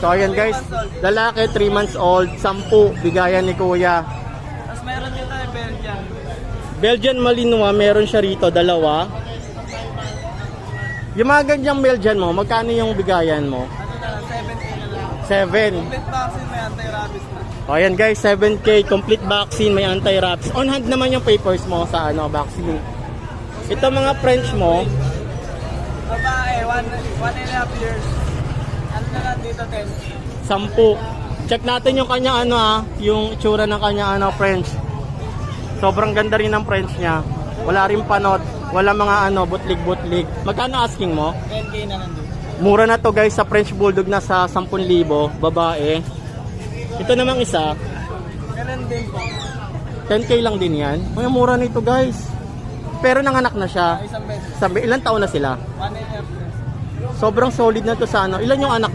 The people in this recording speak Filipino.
So ayan guys, lalaki 3 months old, 10 bigayan ni kuya. Tapos meron din tayo Belgian. Belgian Malinois, meron siya rito, 2. Yung mga ganyang Belgian mo, magkano yung bigayan mo? Ano na, 7K na lang. 7. Complete vaccine, may anti-rabies na. O ayan guys, 7K, complete vaccine, may anti-rabies. On hand naman yung papers mo sa vaccine. Ito mga French mo, Babae, 1.5 years. Ano na lang dito, 10. 10. Check natin yung kanya yung itsura ng kanya French. Sobrang ganda rin ng French niya. Wala rin panot, wala mga butlig-butlig. Magkano asking mo? 10K na lang dito. Mura na to guys sa French Bulldog na sa 10,000, babae. Ito namang isa, Ganun din po. 10K lang din yan. May mura nito guys. Pero nanganak na siya. Isang beses. Sabi, ilang taon na sila? 1.5 years. Sobrang solid na to sa Ilan yung anak